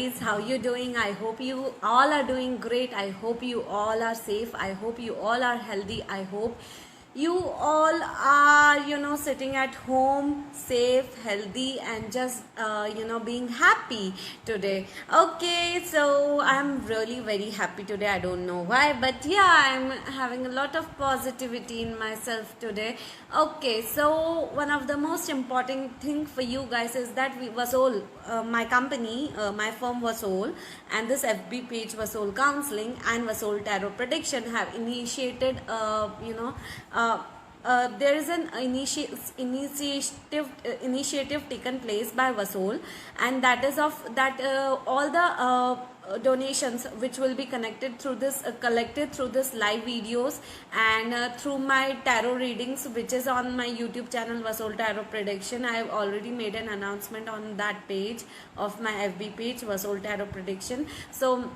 guys, how you doing? I hope you all are doing great. I hope you all are safe. I hope you all are healthy. I hope you all are sitting at home safe, healthy, and just being happy today. Okay, so I'm really very happy today. I don't know why, but yeah, I'm having a lot of positivity in myself today. Okay, so one of the most important thing for you guys is that we was all my company, my firm was all, and this FB page was all counseling and was all tarot prediction have initiated there is an initiative taken place by Vasol, and that is of that all the donations which will be connected through this collected through this live videos and through my tarot readings, which is on my YouTube channel Vasol Tarot Prediction. I have already made an announcement on that page of my FB page Vasol Tarot Prediction. So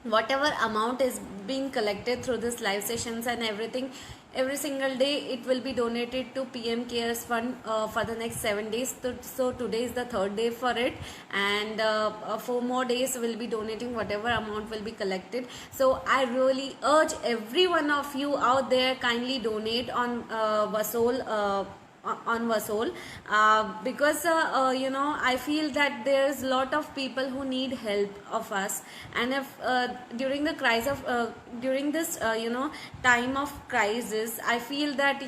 whatever amount is being collected through this live sessions and everything, every single day it will be donated to PM Cares Fund for the next 7 days. So today is the third day for it, and 4 more days will be donating whatever amount will be collected. So I really urge every one of you out there, kindly donate on Vasol because I feel that there's a lot of people who need help of us, and if during the crisis of during this time of crisis, I feel that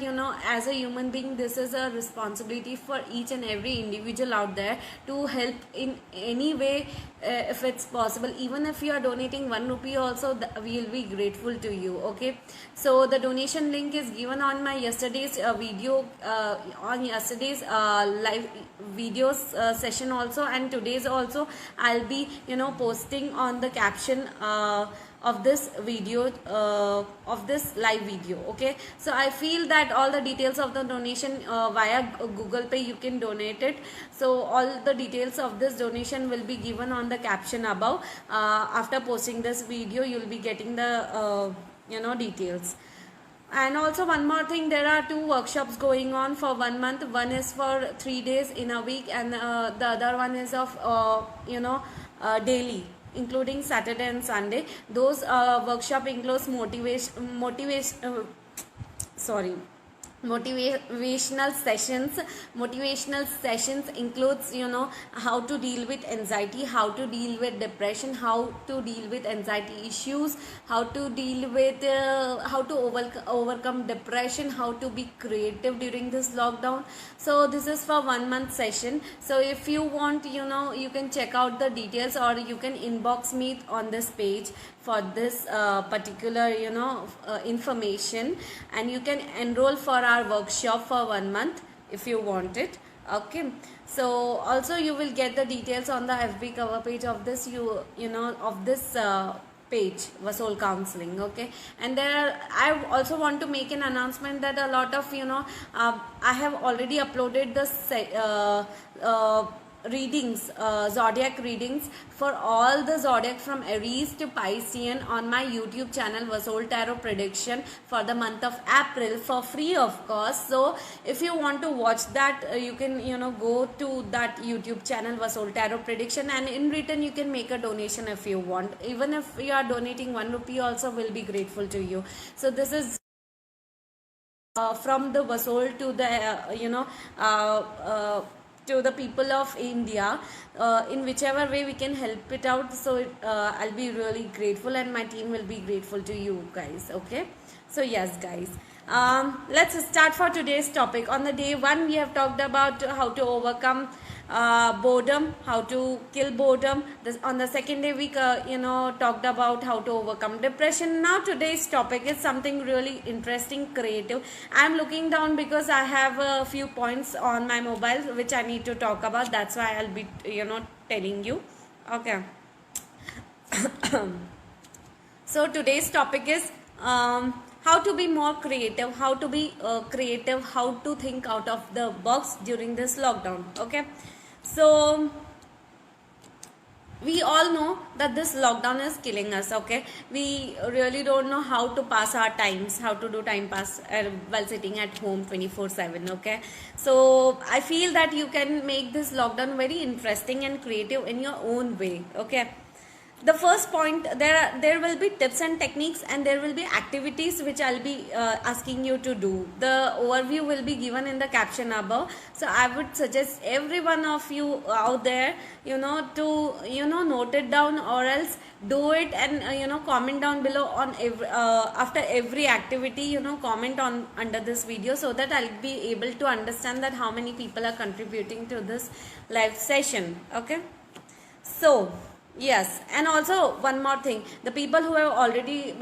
as a human being, this is a responsibility for each and every individual out there to help in any way if it's possible. Even if you are donating 1 rupee also, we will be grateful to you. Okay, so the donation link is given on my yesterday's video on yesterday's live videos session also, and today's also I'll be posting on the caption of this video of this live video. Okay, so I feel that all the details of the donation via Google Pay you can donate it. So all the details of this donation will be given on the caption above. After posting this video, you'll be getting the details. And also one more thing, there are 2 workshops going on for 1 month. One is for 3 days in a week, and the other one is of daily, including Saturday and Sunday. Those workshop includes motivational sessions includes how to deal with anxiety, how to deal with depression, how to deal with anxiety issues, how to deal with how to overcome depression, how to be creative during this lockdown. So this is for 1 month session. So if you want, you can check out the details, or you can inbox me on this page for this particular information, and you can enroll for our workshop for 1 month if you want it. Okay, so also you will get the details on the FB cover page of this of this page Vasol Counseling. Okay, and I also want to make an announcement that a lot of I have already uploaded the readings, zodiac readings for all the zodiac from Aries to Piscean on my YouTube channel Vasol Tarot Prediction for the month of April for free, of course. So if you want to watch that, you can go to that YouTube channel Vasol Tarot Prediction, and in return you can make a donation if you want. Even if you are donating 1 rupee also, will be grateful to you. So this is from the Vasol to the to the people of India, in whichever way we can help it out. So I'll be really grateful, and my team will be grateful to you guys. Okay, so yes guys, let's start for today's topic. On the day 1, we have talked about how to overcome boredom, how to kill boredom. On the second day, we talked about how to overcome depression. Now today's topic is something really interesting, creative. I'm looking down because I have a few points on my mobile which I need to talk about. That's why I'll be telling you. Okay. So today's topic is how to be more creative, how to be creative, how to think out of the box during this lockdown. Okay, so we all know that this lockdown is killing us. Okay, we really don't know how to pass our times, how to do time pass while sitting at home 24/7. Okay, so I feel that you can make this lockdown very interesting and creative in your own way. Okay, the first point, there will be tips and techniques, and there will be activities which I'll be asking you to do. The overview will be given in the caption above. So I would suggest every one of you out there, to note it down, or else do it, and comment down below on after every activity, comment on under this video, so that I'll be able to understand that how many people are contributing to this live session. Okay, so yes, and also one more thing, the people who have already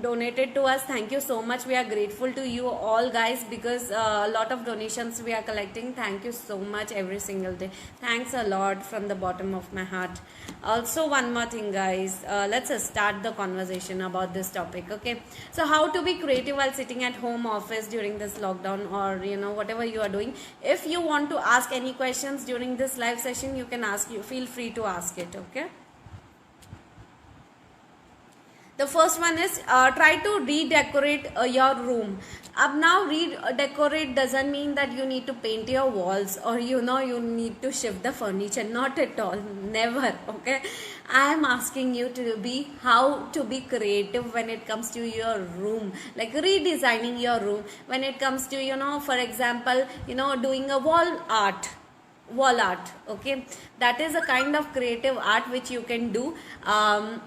donated to us, thank you so much. We are grateful to you all, guys, because a lot of donations we are collecting. Thank you so much every single day. Thanks a lot from the bottom of my heart. Also, one more thing, guys, let's start the conversation about this topic. Okay, so how to be creative while sitting at home office during this lockdown, or whatever you are doing. If you want to ask any questions during this live session, you can ask, you feel free to ask it. Okay, the first one is try to redecorate your room. Now redecorate doesn't mean that you need to paint your walls, or you need to shift the furniture. Not at all, never. Okay, I am asking you to be how to be creative when it comes to your room, like redesigning your room. When it comes to for example, doing a wall art. Okay, that is a kind of creative art which you can do, and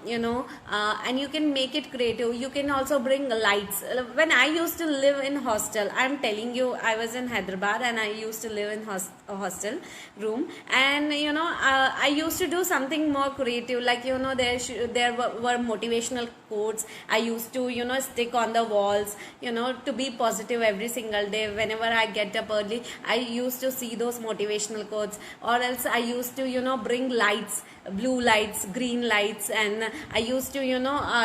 you can make it creative. You can also bring lights. When I used to live in hostel, I'm telling you, I was in Hyderabad and I used to live in a hostel room, and I used to do something more creative, like there were motivational quotes. I used to stick on the walls, to be positive every single day. Whenever I get up early, I used to see those motivational quotes, or else I used to bring lights, blue lights, green lights, and I used to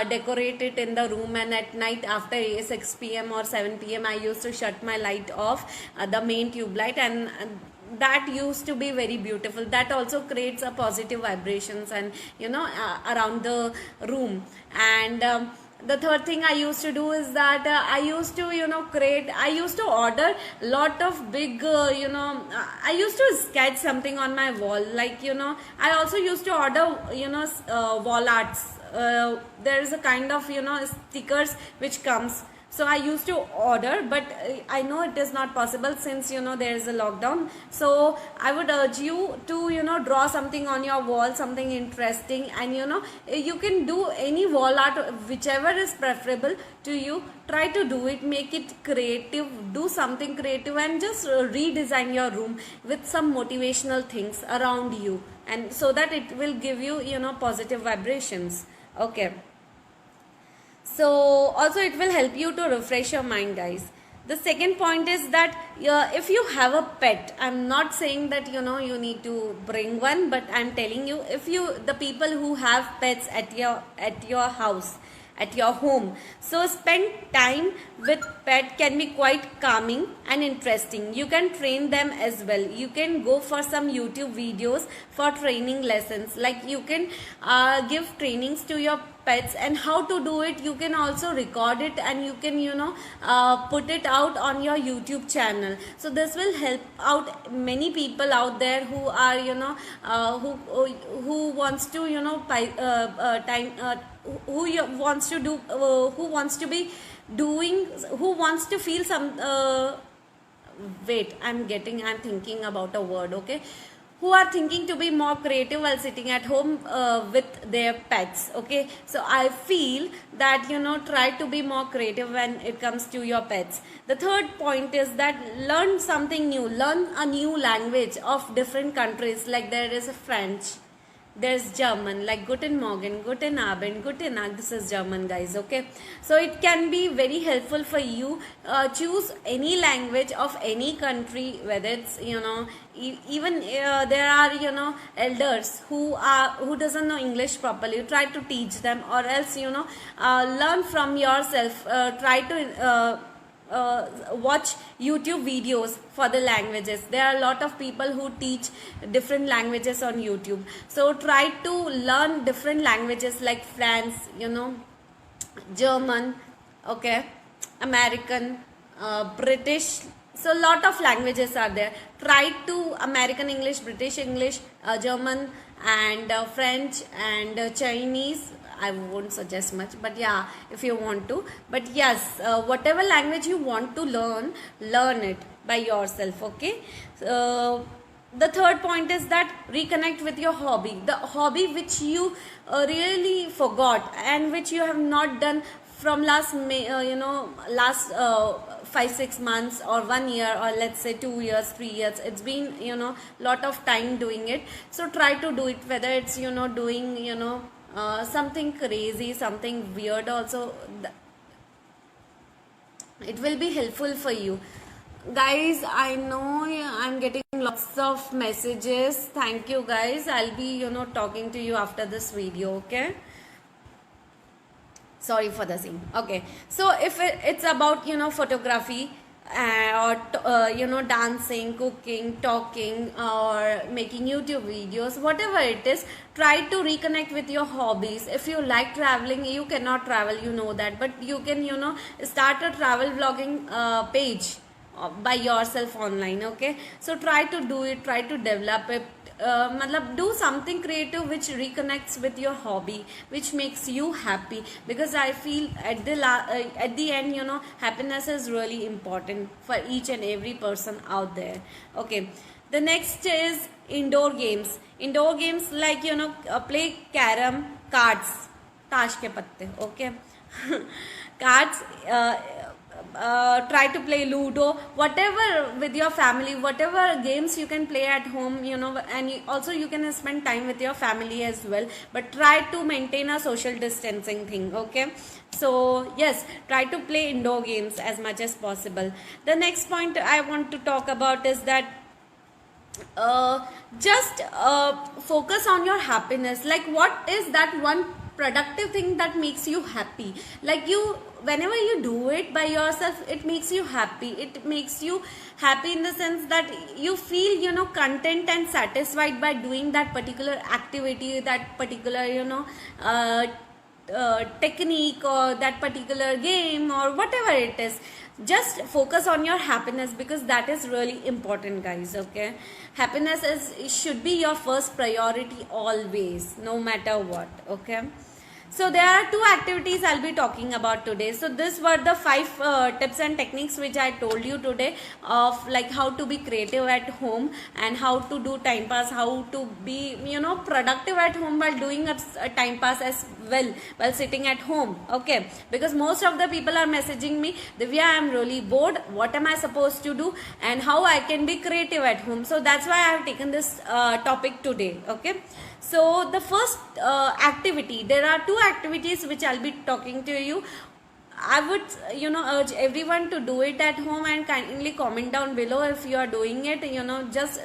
decorate it in the room. And at night, after 6 p.m. or 7 p.m., I used to shut my light off, the main tube light, and that used to be very beautiful. That also creates a positive vibrations, and around the room. And the third thing I used to do is that I used to I used to order lot of big I used to sketch something on my wall, like I also used to order wall arts. There is a kind of stickers which comes. So I used to order, but I know it is not possible since there is a lockdown. So I would urge you to draw something on your wall, something interesting, and you can do any wall art, whichever is preferable to you. Try to do it, make it creative, do something creative, and just redesign your room with some motivational things around you, and so that it will give you positive vibrations. Okay. So also it will help you to refresh your mind, guys. The second point is that if you have a pet, I'm not saying that you need to bring one, but I'm telling you, if the people who have pets at your house, at your home, so spend time with pet can be quite calming and interesting. You can train them as well. You can go for some YouTube videos for training lessons, like you can give trainings to your pets, and how to do it. You can also record it, and you can put it out on your YouTube channel. So this will help out many people out there who are who wants to who wants to be doing, who wants to feel some wait, I'm thinking about a word. Okay, who are thinking to be more creative while sitting at home with their pets. Okay, so I feel that try to be more creative when it comes to your pets. The third point is that learn something new, learn a new language of different countries. Like there is a French, there's German, like Guten Morgen, Guten Abend, Guten Nacht. This is German, guys. Okay, so it can be very helpful for you. Choose any language of any country, whether it's even there are elders who doesn't know English properly. Try to teach them, or else learn from yourself. Try to watch YouTube videos for the languages. There are a lot of people who teach different languages on YouTube. So try to learn different languages like French, German, okay, American, British. So a lot of languages are there. Try to American English, British English, German, and French and Chinese. I won't suggest much, but yeah, if you want to. But yes, whatever language you want to learn it by yourself. Okay. The third point is that reconnect with your hobby, the hobby which you really forgot and which you have not done from last last 5-6 months or 1 year, or let's say 2 years, 3 years. It's been lot of time doing it. So try to do it, whether it's doing something crazy, something weird also. It will be helpful for you. Guys, I know I'm getting lots of messages. Thank you guys. I'll be talking to you after this video. Okay, sorry for the scene. Okay, so if it's about photography, or dancing, cooking, talking, or making YouTube videos, whatever it is, try to reconnect with your hobbies. If you like traveling, you cannot travel, that, but you can start a travel vlogging page by yourself online. Okay, so try to do it, try to develop it. Do something creative which reconnects with your hobby, which makes you happy, because I feel at the end happiness is really important for each and every person out there. Okay, the next is indoor games. Indoor games like play carom, cards, tash ke patte. Okay. Cards, try to play Ludo, whatever, with your family, whatever games you can play at home, and also you can spend time with your family as well, but try to maintain a social distancing thing. Okay, so yes, try to play indoor games as much as possible. The next point I want to talk about is that just focus on your happiness. Like, what is that one productive thing that makes you happy? Like, whenever you do it by yourself, it makes you happy. It makes you happy in the sense that you feel content and satisfied by doing that particular activity, that particular technique, or that particular game, or whatever it is. Just focus on your happiness, because that is really important, guys. Okay, happiness should be your first priority always, no matter what. Okay, so there are 2 activities I'll be talking about today. So these were the 5 tips and techniques which I told you today, of like how to be creative at home, and how to do time pass, how to be productive at home while doing a time pass as well while sitting at home. Okay, because most of the people are messaging me, Divya, I'm really bored, what am I supposed to do, and how I can be creative at home. So that's why I have taken this topic today. Okay, so the first activity, there are 2 activities which I'll be talking to you. I would urge everyone to do it at home, and kindly comment down below if you are doing it. Just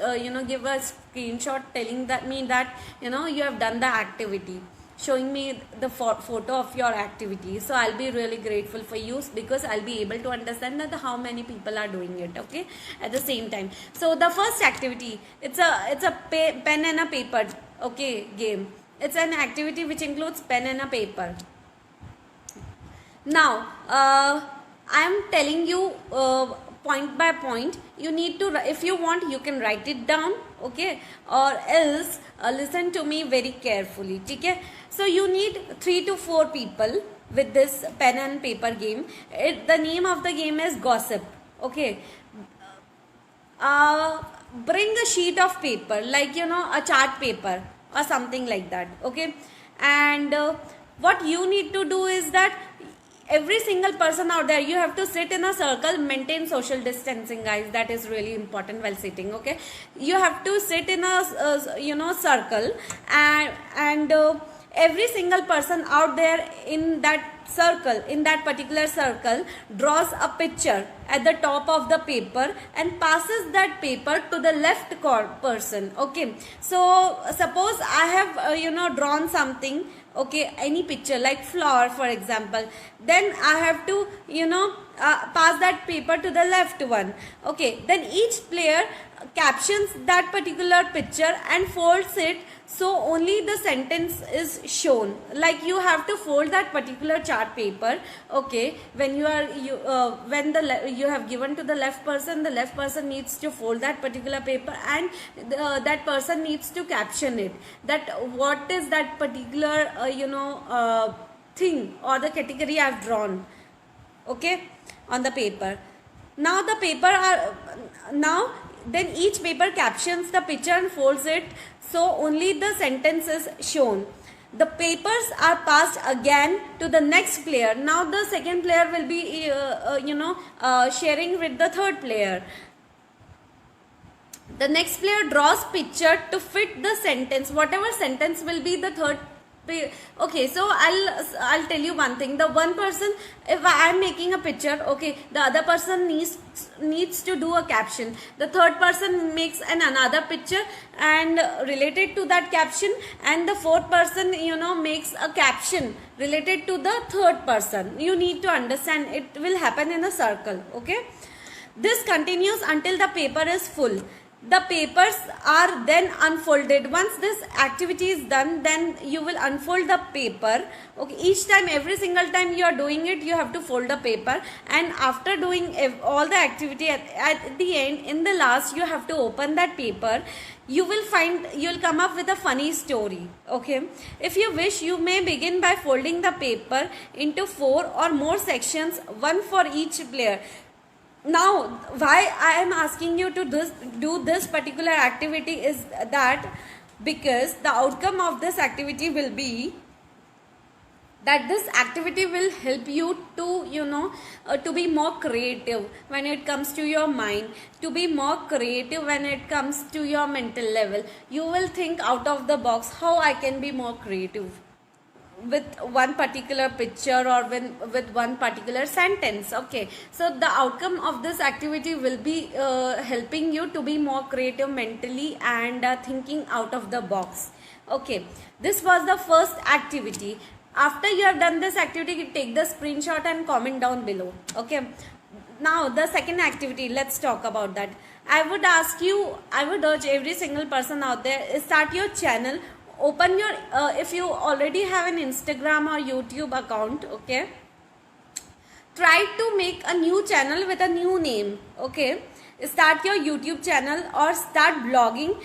give a screenshot telling me that you have done the activity, showing me the photo of your activity. So I'll be really grateful for you, because I'll be able to understand that how many people are doing it. Okay, at the same time. So the first activity, it's a pen and a paper, okay, game. It's an activity which includes pen and a paper. Now I am telling you point by point. You need to, if you want, you can write it down. Okay, or else listen to me very carefully. Okay, so you need 3 to 4 people with this pen and paper game. The name of the game is Gossip. Okay, bring a sheet of paper, like a chart paper or something like that. Okay, and what you need to do is that every single person out there, you have to sit in a circle, maintain social distancing, guys. That is really important while sitting. Okay, you have to sit in a circle, and every single person out there in that circle, in that particular circle, draws a picture at the top of the paper and passes that paper to the left person. Okay, so suppose I have drawn something, okay, any picture like flower, for example, then I have to pass that paper to the left one. Okay, then each player captions that particular picture and folds it so only the sentence is shown. Like you have to fold that particular chart paper, okay, when you are when you have given to the left person needs to fold that particular paper, and that person needs to caption it, that what is that particular thing or the category I have drawn, okay, on the paper. Now the paper are now then each paper captions the picture and folds it so only the sentence is shown. The papers are passed again to the next player. Now the second player will be sharing with the third player. The next player draws picture to fit the sentence, whatever sentence will be the third. Okay, so I'll tell you one thing. The one person, if I am making a picture, okay, the other person needs to do a caption. The third person makes another picture and related to that caption, and the fourth person makes a caption related to the third person. You need to understand, it will happen in a circle, okay. This continues until the paper is full. The papers are then unfolded. Once this activity is done, then you will unfold the paper, okay. Each time, every single time you are doing it, you have to fold the paper, and after doing all the activity, at the end, in the last, you have to open that paper. You will come up with a funny story, okay. If you wish, you may begin by folding the paper into 4 or more sections, one for each player. Now, why I am asking you to do this particular activity is that because the outcome of this activity will be that this activity will help you to to be more creative when it comes to your mind, to be more creative when it comes to your mental level. You will think out of the box, how I can be more creative with one particular picture or with one particular sentence, okay. So the outcome of this activity will be helping you to be more creative mentally and thinking out of the box, okay. This was the first activity. After you have done this activity, take the screenshot and comment down below, okay. Now the second activity, let's talk about that. I would urge every single person out there, start your channel. Open your if you already have an Instagram or YouTube account, okay, try to make a new channel with a new name, okay. Start your YouTube channel or start blogging,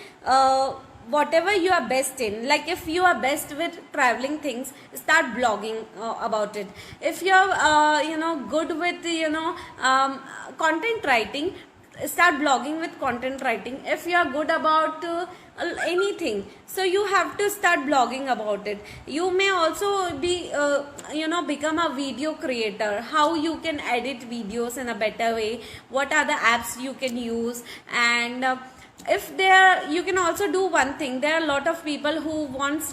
whatever you are best in. Like if you are best with traveling things, start blogging about it. If you are good with content writing, start blogging with content writing. If you are good about anything, so you have to start blogging about it. You may also be become a video creator, how you can edit videos in a better way, what are the apps you can use, and if there, you can also do one thing. There are a lot of people who wants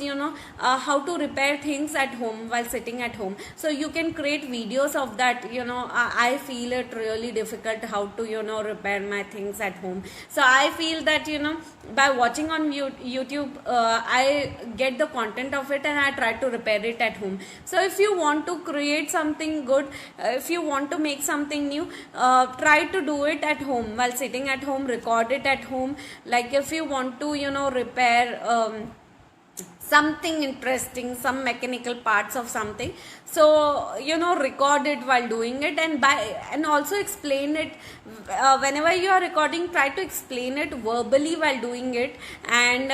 how to repair things at home while sitting at home, so you can create videos of that. I feel it really difficult how to repair my things at home, so I feel that by watching on YouTube, I get the content of it and I try to repair it at home. So if you want to create something good, if you want to make something new, try to do it at home while sitting at home, record it at home. Like if you want to repair something interesting, some mechanical parts of something, so record it while doing it, and also explain it. Whenever you are recording, try to explain it verbally while doing it, and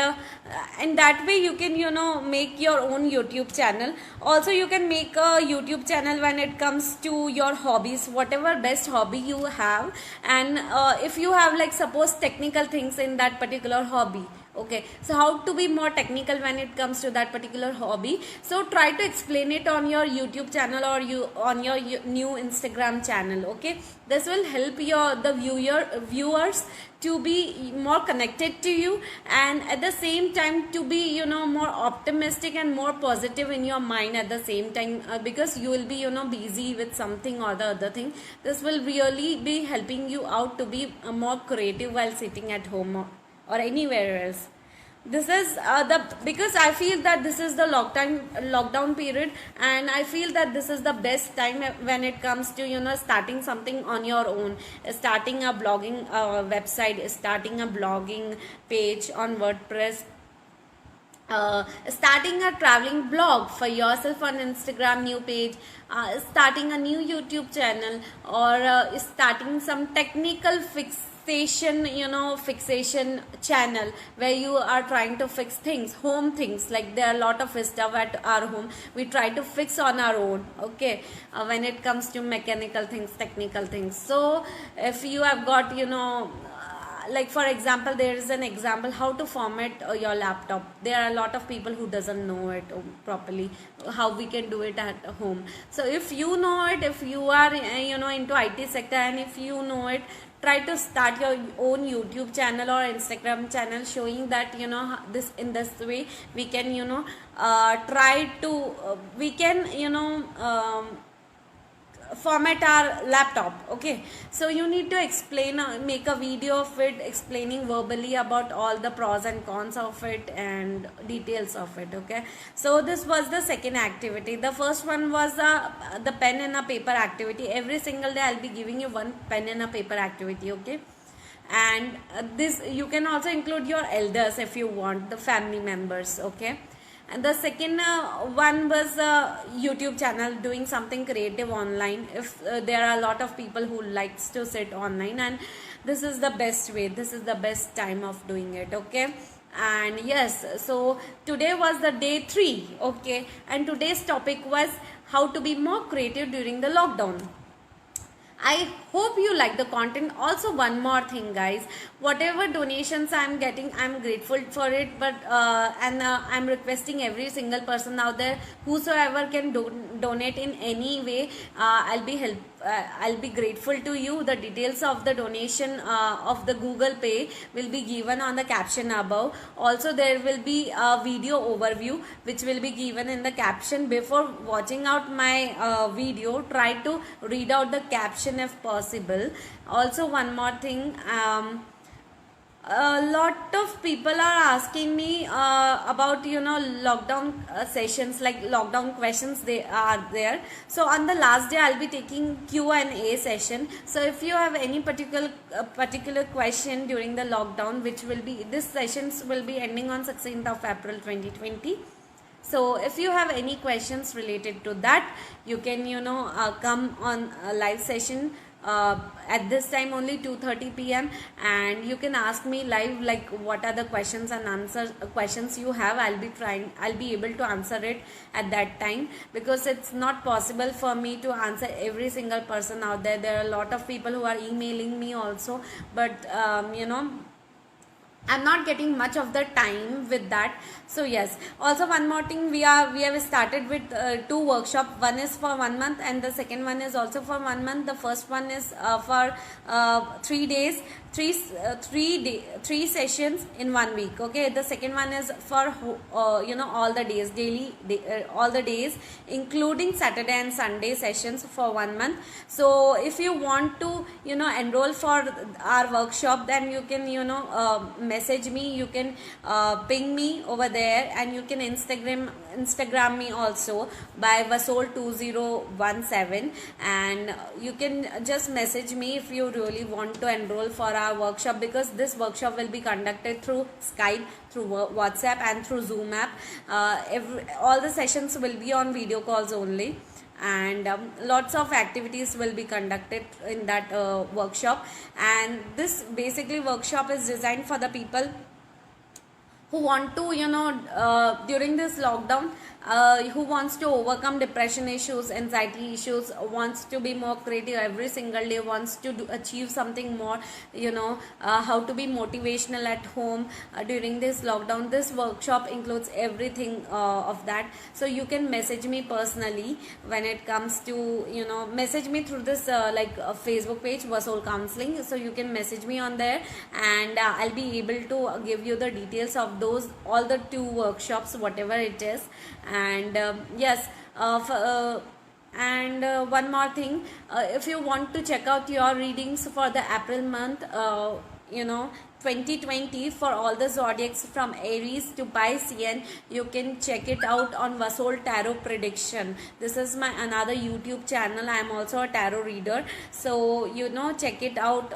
that way you can make your own YouTube channel. Also you can make a YouTube channel when it comes to your hobbies, whatever best hobby you have, and if you have, like, suppose technical things in that particular hobby, okay, so how to be more technical when it comes to that particular hobby, so try to explain it on your YouTube channel or on your new Instagram channel, okay. This will help the viewers to be more connected to you, and at the same time to be more optimistic and more positive in your mind at the same time, because you will be busy with something or the other thing. This will really be helping you out to be more creative while sitting at home or anywhere else, this is the because I feel that this is the lockdown period, and I feel that this is the best time when it comes to starting something on your own, starting a blogging website, starting a blogging page on WordPress, starting a traveling blog for yourself on Instagram new page, starting a new YouTube channel, or starting some technical fixation channel where you are trying to fix things, home things. Like there are a lot of stuff at our home we try to fix on our own, okay, when it comes to mechanical things, technical things. So if you have got like for example, there is an example how to format your laptop. There are a lot of people who doesn't know it properly, how we can do it at home. So if you know it, if you are into IT sector, and if you know it, try to start your own YouTube channel or Instagram channel, showing that this, in this way we can try to we can format our laptop. Okay, so you need to explain, make a video of it, explaining verbally about all the pros and cons of it and details of it. Okay, so this was the second activity. The first one was the pen and a paper activity. Every single day I'll be giving you one pen and a paper activity. Okay, and this you can also include your elders if you want, the family members. Okay, and the second one was YouTube channel, doing something creative online. If there are a lot of people who likes to sit online, and this is the best way, this is the best time of doing it. Okay, and yes, so today was the day 3. Okay, and today's topic was how to be more creative during the lockdown. I hope you like the content. Also, one more thing, guys, whatever donations I'm getting, I'm grateful for it, but I'm requesting every single person out there, whosoever can donate in any way, I'll be grateful to you. The details of the donation of the Google Pay will be given on the caption above. Also, there will be a video overview which will be given in the caption. Before watching out my video, try to read out the caption if possible. Also, one more thing, a lot of people are asking me about lockdown sessions, like lockdown questions, they are there. So on the last day I'll be taking Q&A session. So if you have any particular question during the lockdown, which will be, this sessions will be ending on 16th of April 2020. So if you have any questions related to that, you can come on a live session at this time only, 2:30 p.m. and you can ask me live, like what are the questions and questions you have. I'll be able to answer it at that time, because it's not possible for me to answer every single person out there. There are a lot of people who are emailing me also, but I'm not getting much of the time with that. So yes, also one more thing, we have started with 2 workshops. One is for 1 month and the second one is also for 1 month. The first one is for 3 days, three sessions in 1 week. Okay, the second one is for all the days, all the days including Saturday and Sunday sessions for 1 month. So if you want to enroll for our workshop, then you can message me, you can ping me over there, and you can Instagram me also by Vasol2017, and you can just message me if you really want to enroll for our workshop, because this workshop will be conducted through Skype, through WhatsApp and through Zoom app. All the sessions will be on video calls only, and lots of activities will be conducted in that workshop. And this basically workshop is designed for the people who want to during this lockdown, who wants to overcome depression issues, anxiety issues, wants to be more creative every single day, wants to achieve something more, how to be motivational at home during this lockdown. This workshop includes everything of that. So you can message me personally when it comes to message me through this Facebook page, Vasol Counseling. So you can message me on there, and I'll be able to give you the details of all the 2 workshops, whatever it is. And yes, and one more thing, if you want to check out your readings for the April month, 2020 for all the zodiacs from Aries to Piscean. You can check it out on Vasol Tarot Prediction. This is my another YouTube channel. I am also a tarot reader, so check it out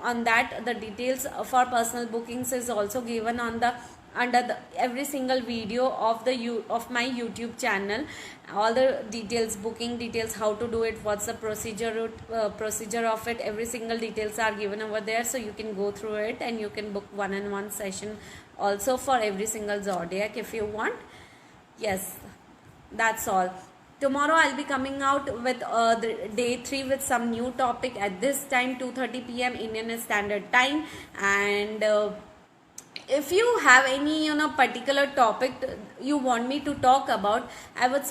on that. The details for personal bookings is also given on the under the every single video of my YouTube channel. All the details, booking details, how to do it, what's the procedure of it, every single details are given over there, so you can go through it and you can book one-on-one session also for every single zodiac if you want. Yes, that's all. Tomorrow I'll be coming out with the day 3 with some new topic at this time, 2:30 p.m. Indian Standard Time. And if you have any particular topic you want me to talk about, I would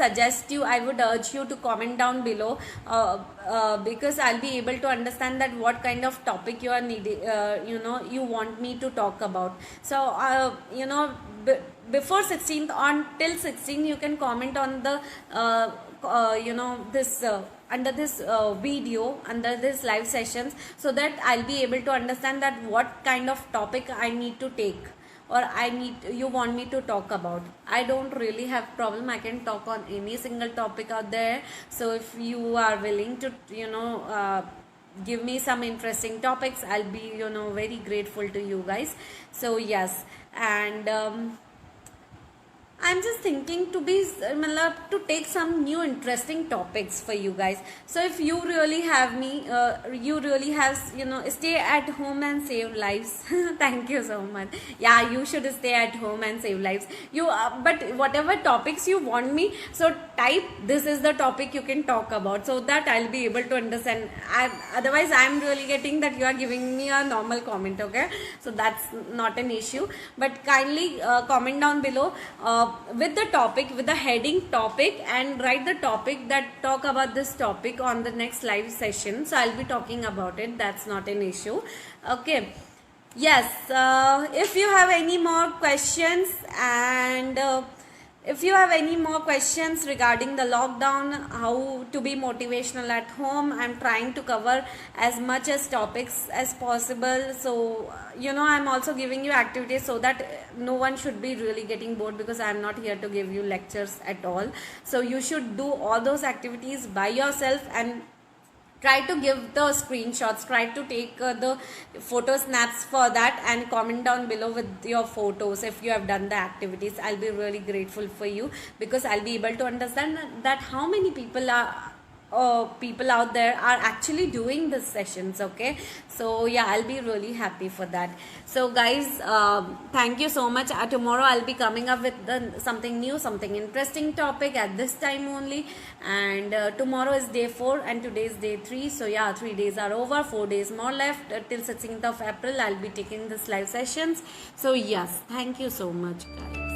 urge you to comment down below, because I'll be able to understand that what kind of topic you are needing, you want me to talk about. So before 16th, on till 16 you can comment on the this under this video, under this live sessions, so that I'll be able to understand that what kind of topic I need to take, or you want me to talk about. I don't really have problem, I can talk on any single topic out there. So if you are willing to give me some interesting topics, I'll be very grateful to you guys. So yes, and I'm just thinking to take some new interesting topics for you guys. So if you really have stay at home and save lives. Thank you so much. Yeah, you should stay at home and save lives. But whatever topics you want me, so type this is the topic you can talk about, so that I'll be able to understand. Otherwise I'm really getting that you are giving me a normal comment, okay? So that's not an issue, but kindly comment down below with the topic, with the heading topic, and write the topic that talk about this topic on the next live session. So I'll be talking about it. That's not an issue. Okay. Yes. If you have any more questions, and if you have any more questions regarding the lockdown, how to be motivational at home, I'm trying to cover as much as topics as possible. So, I'm also giving you activities so that no one should be really getting bored, because I'm not here to give you lectures at all. So you should do all those activities by yourself, and try to give the screenshots, try to take the photo snaps for that, and comment down below with your photos if you have done the activities. I'll be really grateful for you, because I'll be able to understand that how many people out there are actually doing these sessions. Okay, so yeah, I'll be really happy for that. So guys, thank you so much. Tomorrow I'll be coming up with something new, something interesting topic at this time only. And tomorrow is day 4 and today is day 3. So yeah, 3 days are over, 4 days more left. Till 16th of April I'll be taking this live sessions. So yes, thank you so much guys.